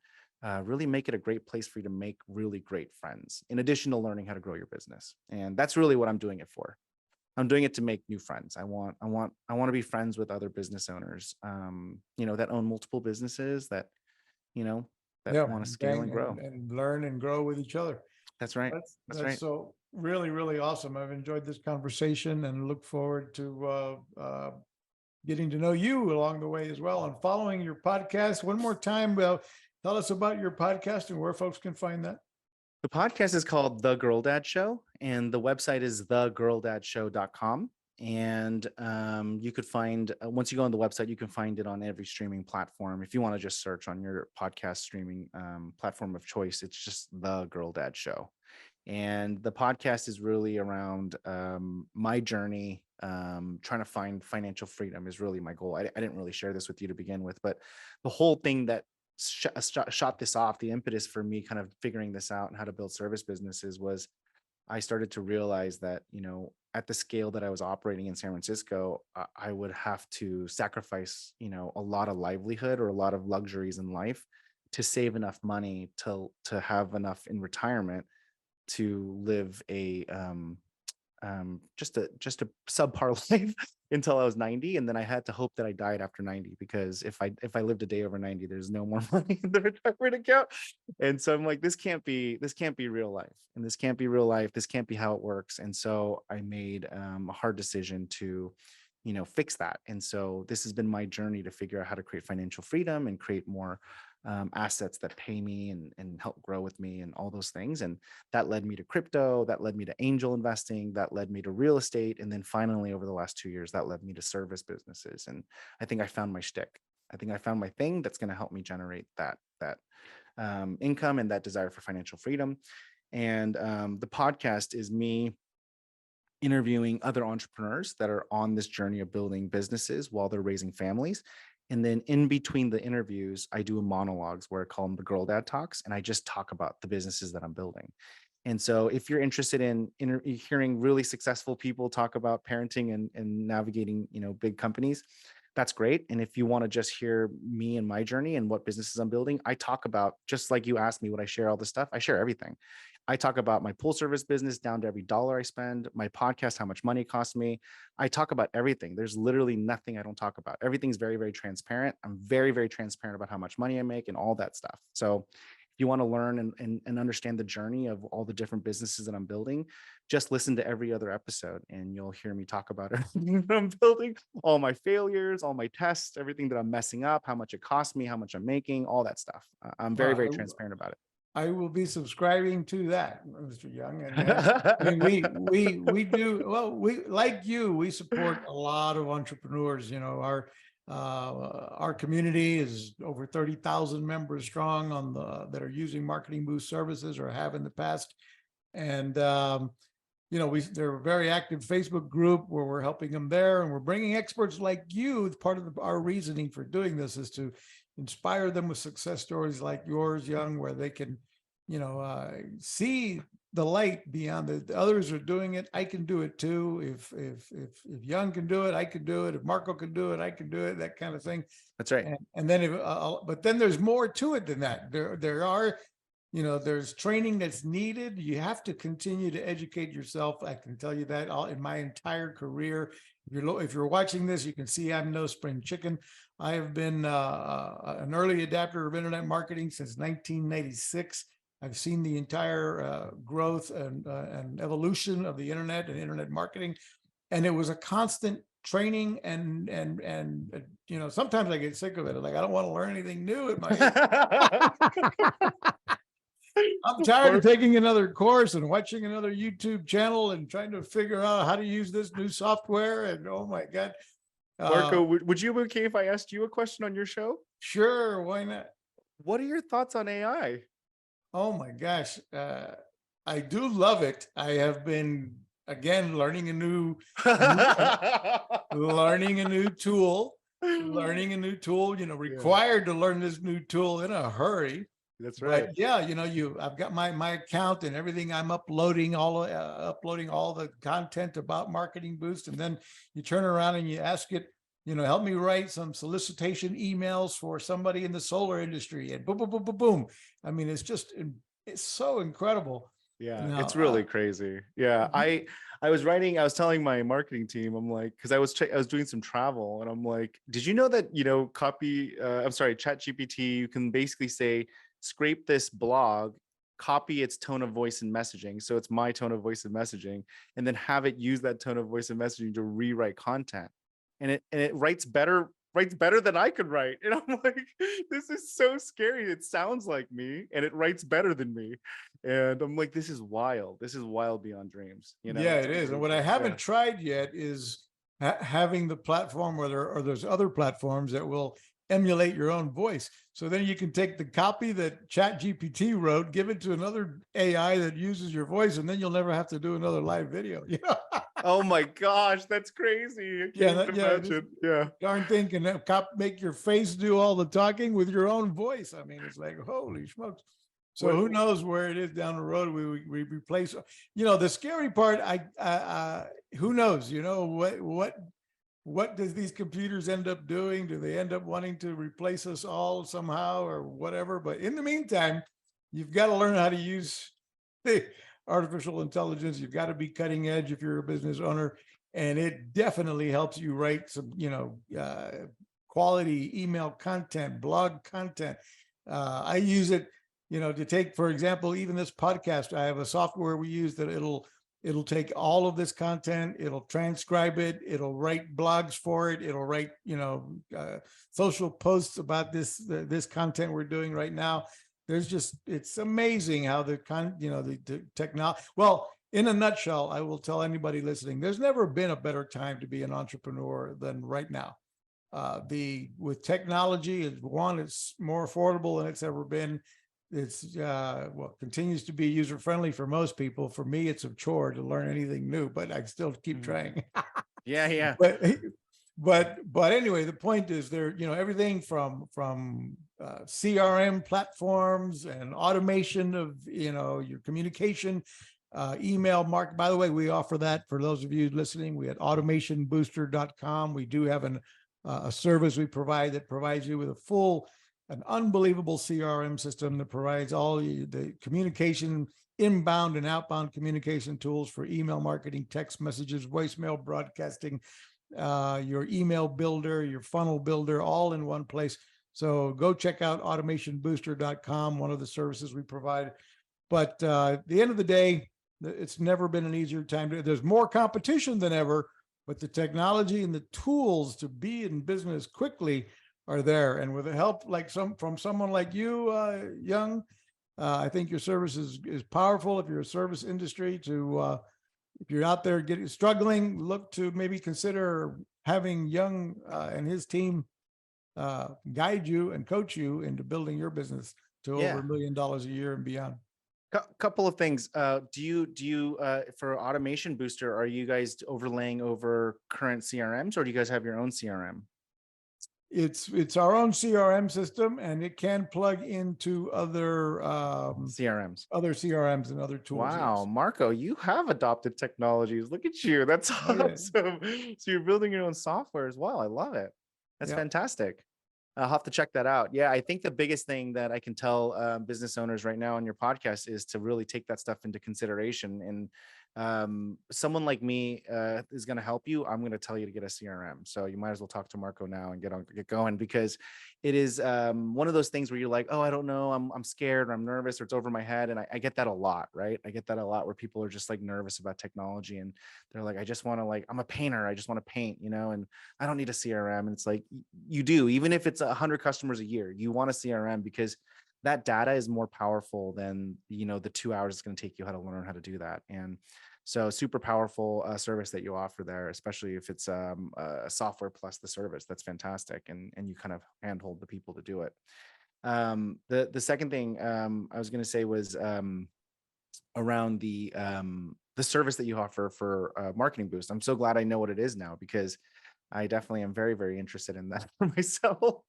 really make it a great place for you to make really great friends, in addition to learning how to grow your business. And that's really what I'm doing it for. I'm doing it to make new friends. I want to be friends with other business owners, that own multiple businesses that want to scale and grow and learn and grow with each other. That's right. That's right. So really, really awesome. I've enjoyed this conversation and look forward to getting to know you along the way as well and following your podcast. One more time, tell us about your podcast and where folks can find that. The podcast is called The Girl Dad Show, and the website is thegirldadshow.com. And you could find, once you go on the website, you can find it on every streaming platform. If you want to just search on your podcast streaming platform of choice, it's just The Girl Dad Show. And the podcast is really around my journey, trying to find financial freedom is really my goal. I didn't really share this with you to begin with, but the whole thing that shot this off, the impetus for me kind of figuring this out and how to build service businesses was I started to realize that, at the scale that I was operating in San Francisco, I would have to sacrifice, a lot of livelihood or a lot of luxuries in life to save enough money to have enough in retirement to live a just a subpar life until I was 90, and then I had to hope that I died after 90, because if I lived a day over 90, there's no more money in the retirement account. And so I'm like, this can't be real life, and this can't be real life. This can't be how it works. And so I made a hard decision to fix that. And so this has been my journey to figure out how to create financial freedom and create more assets that pay me and help grow with me and all those things. And that led me to crypto, that led me to angel investing, that led me to real estate. And then finally, over the last 2 years, that led me to service businesses. And I think I found my shtick. I think I found my thing that's going to help me generate that income and that desire for financial freedom. And the podcast is me interviewing other entrepreneurs that are on this journey of building businesses while they're raising families. And then in between the interviews, I do monologues where I call them the Girl Dad Talks, and I just talk about the businesses that I'm building. And so if you're interested in hearing really successful people talk about parenting and navigating, big companies, that's great. And if you want to just hear me and my journey and what businesses I'm building, I talk about, just like you asked me, would I share all this stuff? I share everything. I talk about my pool service business down to every dollar I spend, my podcast, how much money it costs me. I talk about everything. There's literally nothing I don't talk about. Everything's very, very transparent. I'm very, very transparent about how much money I make and all that stuff. So if you want to learn and understand the journey of all the different businesses that I'm building, just listen to every other episode and you'll hear me talk about everything that I'm building, all my failures, all my tests, everything that I'm messing up, how much it costs me, how much I'm making, all that stuff. I'm very, very transparent about it. I will be subscribing to that, Mr. Young. And I mean, we do well. We, like you, we support a lot of entrepreneurs. Our community is over 30,000 members strong on that are using Marketing Boost services or have in the past. And they're a very active Facebook group where we're helping them there, and we're bringing experts like you. Part of our reasoning for doing this is to inspire them with success stories like yours, Young, where they can, see the light beyond the others are doing it. I can do it too. If Young can do it, I can do it. If Marco can do it, I can do it. That kind of thing. That's right. And then, but then there's more to it than that. There are, there's training that's needed. You have to continue to educate yourself. I can tell you that in my entire career. If you're watching this, you can see I'm no spring chicken. I have been an early adapter of internet marketing since 1996. I've seen the entire growth and evolution of the internet and internet marketing, and it was a constant training. And sometimes I get sick of it. Like, I don't want to learn anything new at my I'm tired of taking another course and watching another YouTube channel and trying to figure out how to use this new software. And oh my God. Marco, would you be okay if I asked you a question on your show? Sure, why not? What are your thoughts on AI? Oh my gosh. I do love it. I have been, again, learning a new tool, required to learn this new tool in a hurry. That's right. But yeah, I've got my account and everything. I'm uploading all the content about Marketing Boost, and then you turn around and you ask it, help me write some solicitation emails for somebody in the solar industry, and boom, boom, boom, boom, boom. I mean, it's so incredible. Yeah, it's really crazy. Yeah, I was telling my marketing team, I'm like, because I was doing some travel, and I'm like, did you know that ChatGPT, you can basically say, scrape this blog, copy its tone of voice and messaging, so it's my tone of voice and messaging, and then have it use that tone of voice and messaging to rewrite content, and it writes better than I could write. And I'm like, this is so scary. It sounds like me and it writes better than me. And I'm like, this is wild beyond dreams. Yeah, it is. And what I haven't tried yet is having the platform where there's other platforms that will emulate your own voice. So then you can take the copy that ChatGPT wrote, give it to another AI that uses your voice, and then you'll never have to do another live video. Oh my gosh, that's crazy. I can't even imagine. Yeah. Darn thing can make your face do all the talking with your own voice. I mean, it's like, holy smokes. So who knows where it is down the road? We replace, the scary part. Who knows? What does these computers end up doing? Do they end up wanting to replace us all somehow or whatever? But in the meantime, you've got to learn how to use the artificial intelligence. You've got to be cutting edge if you're a business owner, and it definitely helps you write some, quality email content, blog content. I use it, to take, for example, even this podcast. I have a software we use that it'll take all of this content, it'll transcribe it, it'll write blogs for it, it'll write, social posts about this content we're doing right now. It's amazing how the technology. Well, in a nutshell, I will tell anybody listening, there's never been a better time to be an entrepreneur than right now. With technology, it's more affordable than it's ever been. It's continues to be user friendly for most people. For me, it's a chore to learn anything new, but I still keep trying. Yeah. But anyway, the point is there, everything from CRM platforms and automation of, your communication, email mark. By the way, we offer that for those of you listening. We at automationbooster.com. We do have a service we provide that provides you with an unbelievable CRM system that provides all the communication, inbound and outbound communication tools for email marketing, text messages, voicemail broadcasting, your email builder, your funnel builder, all in one place. So go check out automationbooster.com, one of the services we provide. But at the end of the day, it's never been an easier time. There's more competition than ever, but the technology and the tools to be in business quickly are there. And with the help from someone like you, Young, I think your service is powerful. If you're a service industry, if you're out there struggling, look to maybe consider having Young and his team guide you and coach you into building your business to over $1 million a year and beyond. Couple of things. Do you for Automation Booster, are you guys overlaying over current CRMs, or do you guys have your own CRM? It's our own CRM system, and it can plug into other CRMs and other tools. Wow, yes. Marco, you have adopted technologies. Look at you. That's awesome. Yeah. So you're building your own software as well. I love it. That's fantastic. I'll have to check that out. Yeah, I think the biggest thing that I can tell business owners right now on your podcast is to really take that stuff into consideration. And someone like me is going to help you. I'm going to tell you to get a CRM. So you might as well talk to Marco now and get going, because it is one of those things where you're like, oh, I don't know, I'm scared, or I'm nervous, or it's over my head. And I get that a lot, right? I get that a lot where people are just like nervous about technology, and they're like, I just want to I'm a painter, I just want to paint, and I don't need a CRM. And it's like, you do, even if it's 100 customers a year, you want a CRM, because that data is more powerful than, the 2 hours it's going to take you how to learn how to do that. And so super powerful service that you offer there, especially if it's a software plus the service. That's fantastic. And you kind of handhold the people to do it. The second thing I was going to say was around the service that you offer for Marketing Boost. I'm so glad I know what it is now, because I definitely am very, very interested in that for myself.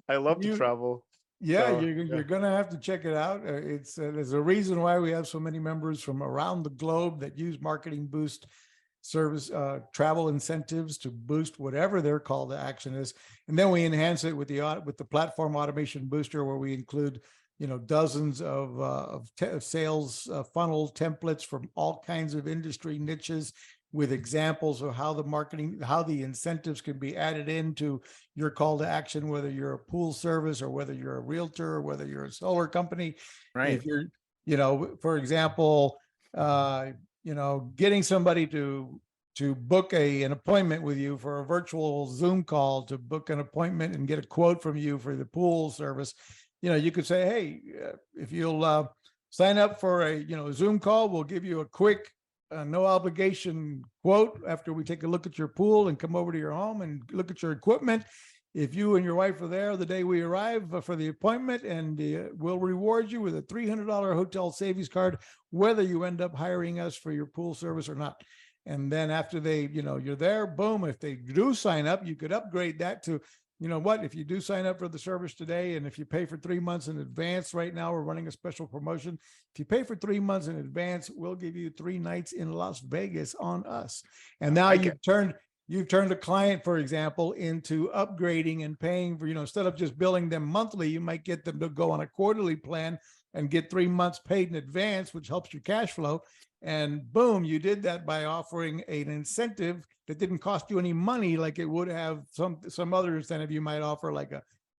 I love to travel. Yeah, so, you're going to have to check it out. There's a reason why we have so many members from around the globe that use Marketing Boost service, travel incentives to boost whatever their call to action is. And then we enhance it with the platform Automation Booster, where we include, dozens of sales funnel templates from all kinds of industry niches, with examples of how the incentives can be added into your call to action, whether you're a pool service or whether you're a realtor or whether you're a solar company. Right. If you're, for example, getting somebody to book an appointment with you for a virtual Zoom call, to book an appointment and get a quote from you for the pool service, you could say, hey, if you'll sign up for a Zoom call, we'll give you a quick no obligation quote after we take a look at your pool and come over to your home and look at your equipment. if you and your wife are there the day we arrive for the appointment, and we'll reward you with a $300 hotel savings card, whether you end up hiring us for your pool service or not. And then after you're there, boom, if they do sign up, you could upgrade that to, if you do sign up for the service today, and if you pay for 3 months in advance, right now we're running a special promotion. If you pay for 3 months in advance, we'll give you 3 nights in Las Vegas on us. And now you've turned a client, for example, into upgrading and paying for, instead of just billing them monthly, you might get them to go on a quarterly plan and get 3 months paid in advance, which helps your cash flow. And boom, you did that by offering an incentive that didn't cost you any money, like it would have some other incentive you might offer, like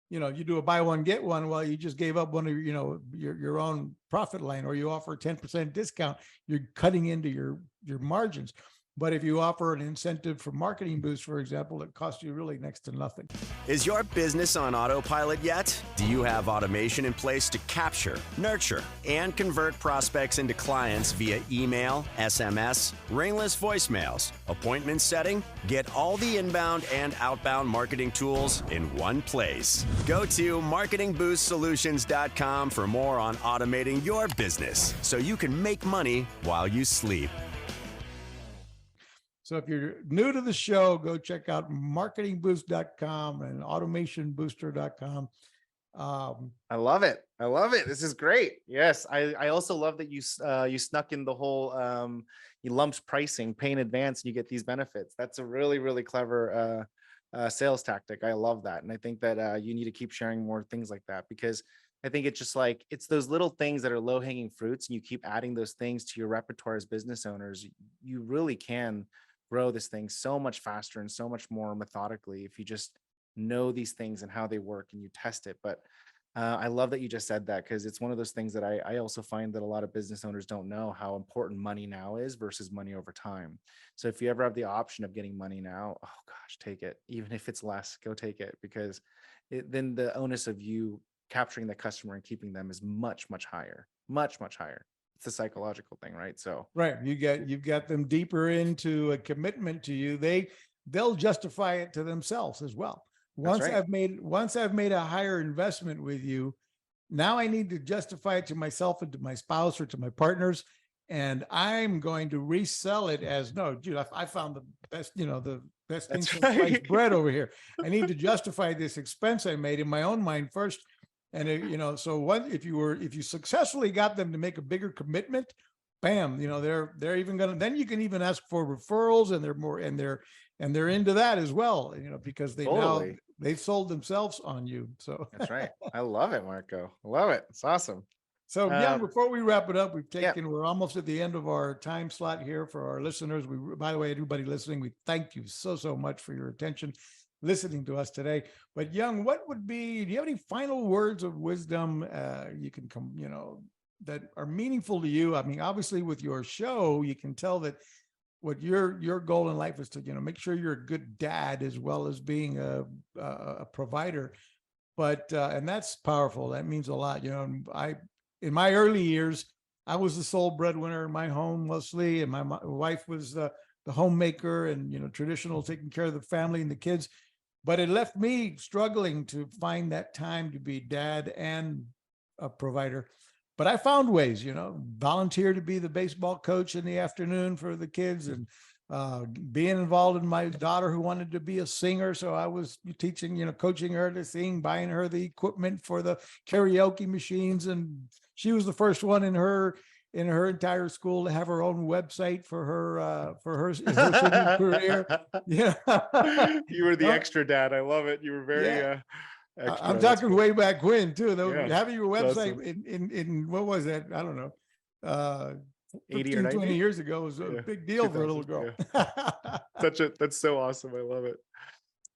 you do a buy one, get one. Well, you just gave up one of your own profit line, or you offer a 10% discount, you're cutting into your margins. But if you offer an incentive for Marketing Boost, for example, it costs you really next to nothing. Is your business on autopilot yet? Do you have automation in place to capture, nurture, and convert prospects into clients via email, SMS, ringless voicemails, appointment setting? Get all the inbound and outbound marketing tools in one place. Go to marketingboostsolutions.com for more on automating your business so you can make money while you sleep. So if you're new to the show, go check out marketingboost.com and automationbooster.com. I love it. I love it. This is great. Yes. I also love that you snuck in the whole, you lumped pricing, pay in advance, and you get these benefits. That's a really, really clever sales tactic. I love that. And I think that you need to keep sharing more things like that, because I think it's just like, it's those little things that are low hanging fruits, and you keep adding those things to your repertoire as business owners. You really can grow this thing so much faster and so much more methodically if you just know these things and how they work and you test it. But I love that you just said that, because it's one of those things that I also find that a lot of business owners don't know how important money now is versus money over time. So if you ever have the option of getting money now, oh gosh, take it. Even if it's less, go take it, because then the onus of you capturing the customer and keeping them is much, much higher, much, much higher. It's a psychological thing, right? So right, you've got them deeper into a commitment to you. They'll justify it to themselves as well. Once right. I've made a higher investment with you, now I need to justify it to myself and to my spouse or to my partners, and I'm going to resell it as, no, dude, I found the best, the best thing since sliced bread over here. I need to justify this expense I made in my own mind first. And so what if you successfully got them to make a bigger commitment, bam, they're even gonna, then you can even ask for referrals, and they're into that as well, because they've sold themselves on you. So that's right. I love it, Marco. I love it. It's awesome. So Young, before we wrap it up, we're almost at the end of our time slot here for our listeners. By the way, everybody listening, we thank you so much for your attention, listening to us today. But Young, do you have any final words of wisdom you can come, that are meaningful to you? I mean, obviously with your show, you can tell that what your goal in life is to, make sure you're a good dad as well as being a provider. But and that's powerful. That means a lot. In my early years, I was the sole breadwinner in my home mostly, and my wife was the homemaker and traditional, taking care of the family and the kids. But it left me struggling to find that time to be dad and a provider. But I found ways, volunteer to be the baseball coach in the afternoon for the kids, and being involved in my daughter who wanted to be a singer. So I was teaching, coaching her to sing, buying her the equipment for the karaoke machines. And she was the first one in her entire school to have her own website for her singing career. Yeah. You were the extra dad. I love it. You were very extra. I'm talking way back when too, though. Yeah, having your website awesome. in what was that? I don't know. 80 15, or 90 20 years ago was a big deal for a little girl. Yeah. That's so awesome. I love it.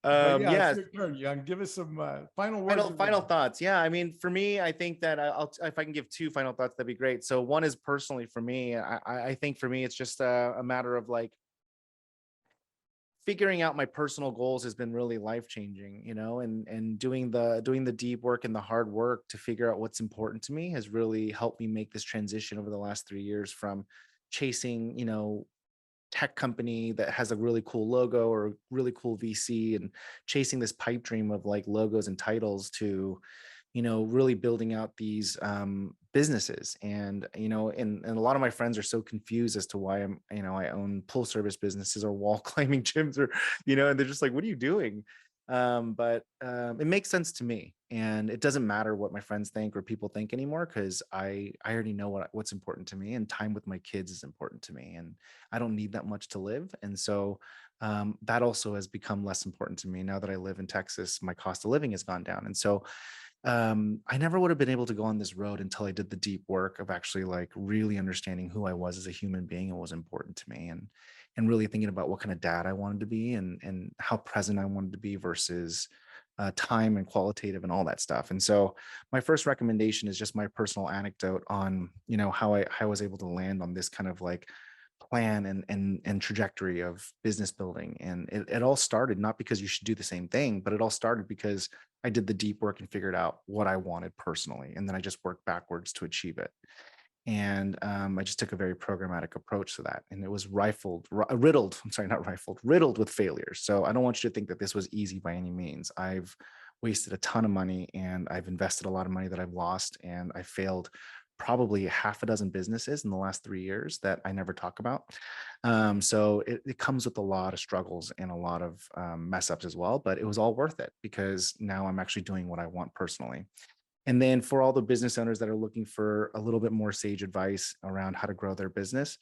It's your turn, Young. Give us some final words. Final thoughts. Yeah. I mean, for me, I think that if I can give 2 final thoughts, that'd be great. So one is personally for me, I think for me, it's just a matter of like figuring out my personal goals has been really life-changing, and doing the deep work and the hard work to figure out what's important to me has really helped me make this transition over the last 3 years from chasing, tech company that has a really cool logo or a really cool VC and chasing this pipe dream of like logos and titles to, really building out these businesses. And, and a lot of my friends are so confused as to why I own full service businesses or wall climbing gyms or, and they're just like, what are you doing? But it makes sense to me, and it doesn't matter what my friends think or people think anymore, because I already know what's important to me, and time with my kids is important to me, and I don't need that much to live. And so that also has become less important to me now that I live in Texas. My cost of living has gone down, and so I never would have been able to go on this road until I did the deep work of actually like really understanding who I was as a human being and what was important to me, and really thinking about what kind of dad I wanted to be, and how present I wanted to be versus time and qualitative and all that stuff. And so my first recommendation is just my personal anecdote on, how I was able to land on this kind of like plan and trajectory of business building. And it all started not because you should do the same thing, but it all started because I did the deep work and figured out what I wanted personally. And then I just worked backwards to achieve it. And I just took a very programmatic approach to that. And it was riddled, I'm sorry, not rifled, riddled with failures. So I don't want you to think that this was easy by any means. I've wasted a ton of money, and I've invested a lot of money that I've lost, and I failed probably half a dozen businesses in the last 3 years that I never talk about. So it comes with a lot of struggles and a lot of mess ups as well, but it was all worth it because now I'm actually doing what I want personally. And then for all the business owners that are looking for a little bit more sage advice around how to grow their business,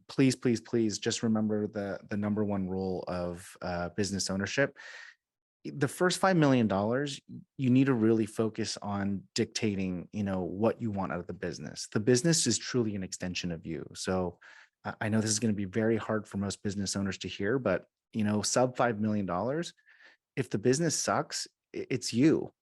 please, please, please just remember the number one rule of business ownership. The first $5 million, you need to really focus on dictating, what you want out of the business. The business is truly an extension of you. So I know this is going to be very hard for most business owners to hear, but sub $5 million, if the business sucks, it's you.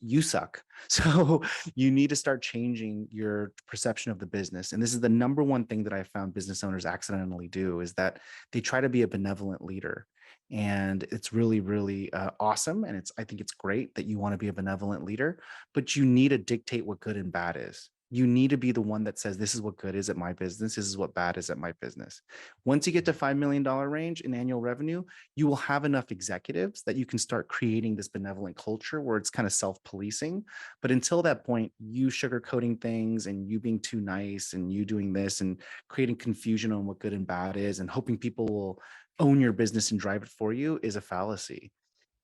You suck. So you need to start changing your perception of the business. And this is the number one thing that I found business owners accidentally do, is that they try to be a benevolent leader. And it's really, really awesome. And I think it's great that you want to be a benevolent leader, but you need to dictate what good and bad is. You need to be the one that says, this is what good is at my business. This is what bad is at my business. Once you get to $5 million range in annual revenue, you will have enough executives that you can start creating this benevolent culture where it's kind of self-policing. But until that point, you sugarcoating things and you being too nice and you doing this and creating confusion on what good and bad is and hoping people will own your business and drive it for you is a fallacy.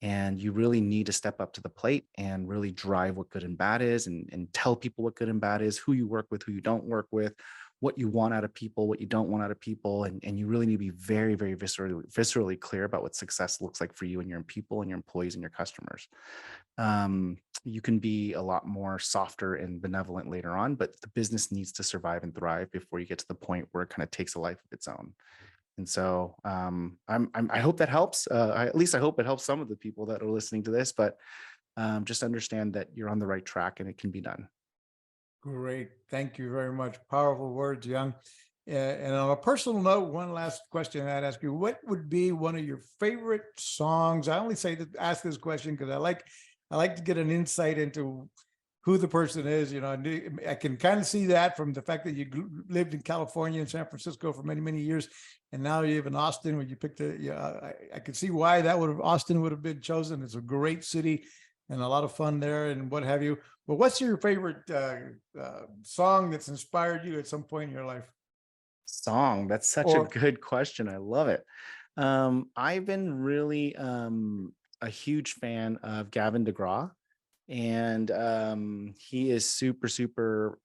And you really need to step up to the plate and really drive what good and bad is, and tell people what good and bad is, who you work with, who you don't work with, what you want out of people, what you don't want out of people. And you really need to be very, very viscerally clear about what success looks like for you and your people and your employees and your customers. You can be a lot more softer and benevolent later on, but the business needs to survive and thrive before you get to the point where it kind of takes a life of its own. And so I hope that helps. At least I hope it helps some of the people that are listening to this, but just understand that you're on the right track and it can be done. Great. Thank you very much. Powerful words, Young. And on a personal note, one last question I'd ask you: what would be one of your favorite songs? I only ask this question because I like to get an insight into who the person is. I can kind of see that from the fact that you lived in California and San Francisco for many, many years, and now you live in Austin, where you picked I can see why Austin would have been chosen. It's a great city and a lot of fun there and what have you. But what's your favorite song that's inspired you at some point in your life? Song, that's such a good question. I love it. I've been really a huge fan of Gavin DeGraw. And he is super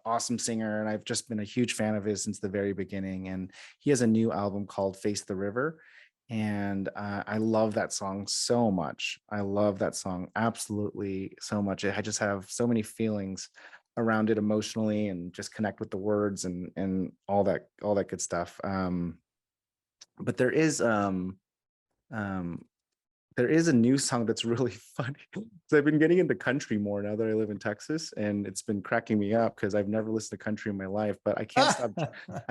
awesome singer, and I've just been a huge fan of his since the very beginning. And he has a new album called Face the River, and I love that song so much. I love that song absolutely so much. I just have so many feelings around it emotionally, and just connect with the words and all that good stuff. But there is a new song that's really funny. So I've been getting into country more now that I live in Texas, and it's been cracking me up because I've never listened to country in my life, but I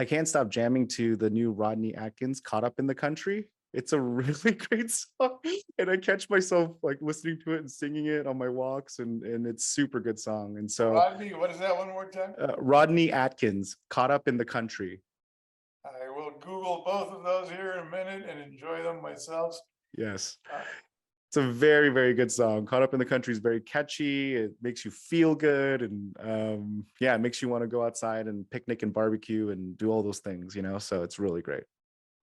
can't stop jamming to the new Rodney Atkins "Caught Up in the Country." It's a really great song, and I catch myself like listening to it and singing it on my walks, and it's super good song. And so Rodney, what is that one more time? Rodney Atkins, "Caught Up in the Country." I will Google both of those here in a minute and enjoy them myself. Yes. It's a very, very good song. Caught Up in the Country is very catchy. It makes you feel good. And it makes you want to go outside and picnic and barbecue and do all those things, so it's really great.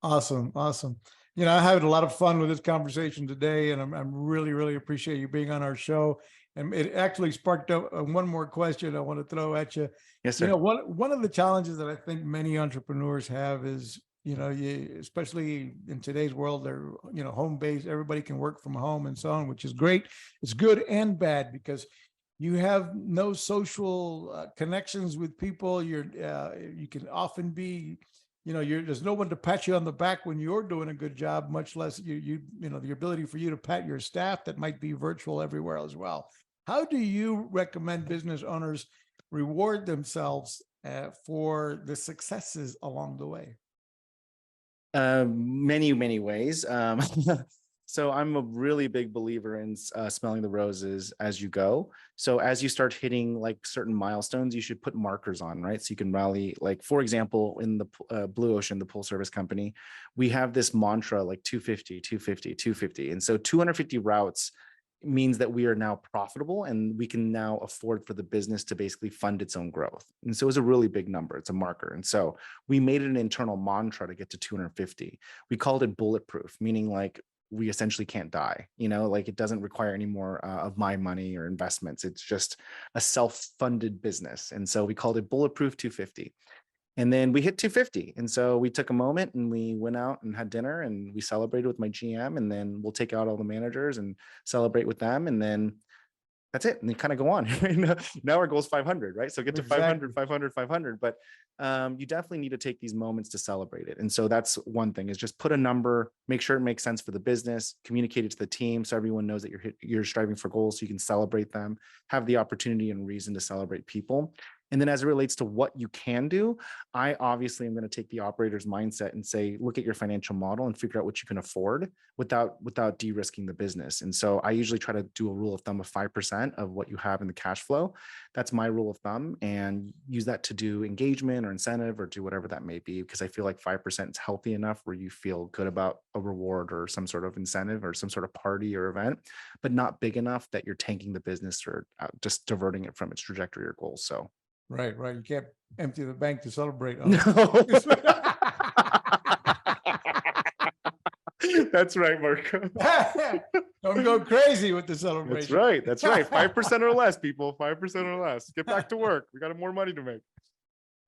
Awesome. I had a lot of fun with this conversation today, and I'm really, really appreciate you being on our show. And it actually sparked up one more question I want to throw at you. Yes, sir. One of the challenges that I think many entrepreneurs have is, especially in today's world, they're, home-based, everybody can work from home and so on, which is great. It's good and bad because you have no social connections with people. You can often be, there's no one to pat you on the back when you're doing a good job, much less the ability for you to pat your staff that might be virtual everywhere as well. How do you recommend business owners reward themselves for the successes along the way? Many ways. So I'm a really big believer in smelling the roses as you go. So as you start hitting like certain milestones, you should put markers on, right? So you can rally, like, for example, in the Blue Ocean, the pool service company, we have this mantra like 250, 250, 250. And so 250 routes means that we are now profitable and we can now afford for the business to basically fund its own growth. And so it's a really big number. It's a marker. And so we made it an internal mantra to get to 250. We called it bulletproof, meaning like we essentially can't die, like it doesn't require any more of my money or investments. It's just a self-funded business. And so we called it bulletproof 250. And then we hit 250. And so we took a moment and we went out and had dinner and we celebrated with my GM, and then we'll take out all the managers and celebrate with them. And then that's it. And they kind of go on. Now our goal is 500, right? So get to 500, 500, 500. But you definitely need to take these moments to celebrate it. And so that's one thing, is just put a number, make sure it makes sense for the business, communicate it to the team so everyone knows that you're striving for goals so you can celebrate them, have the opportunity and reason to celebrate people. And then as it relates to what you can do, I obviously am going to take the operator's mindset and say, look at your financial model and figure out what you can afford without de-risking the business. And so I usually try to do a rule of thumb of 5% of what you have in the cash flow. That's my rule of thumb, and use that to do engagement or incentive or do whatever that may be, because I feel like 5% is healthy enough where you feel good about a reward or some sort of incentive or some sort of party or event, but not big enough that you're tanking the business or just diverting it from its trajectory or goals. So. Right. You can't empty the bank to celebrate. No. That's right, Marco. Don't go crazy with the celebration. That's right. 5% or less, people. 5% or less. Get back to work. We got more money to make.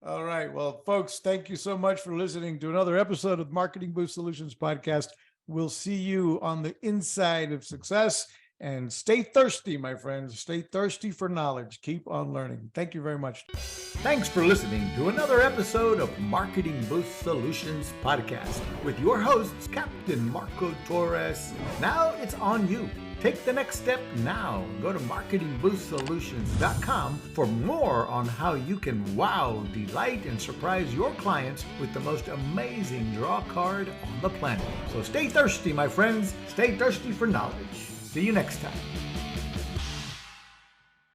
All right. Well, folks, thank you so much for listening to another episode of Marketing Boost Solutions Podcast. We'll see you on the inside of success. And stay thirsty, my friends. Stay thirsty for knowledge. Keep on learning. Thank you very much. Thanks for listening to another episode of Marketing Boost Solutions Podcast with your hosts, Captain Marco Torres. Now it's on you. Take the next step now. Go to marketingboostsolutions.com for more on how you can wow, delight, and surprise your clients with the most amazing draw card on the planet. So stay thirsty, my friends. Stay thirsty for knowledge. See you next time.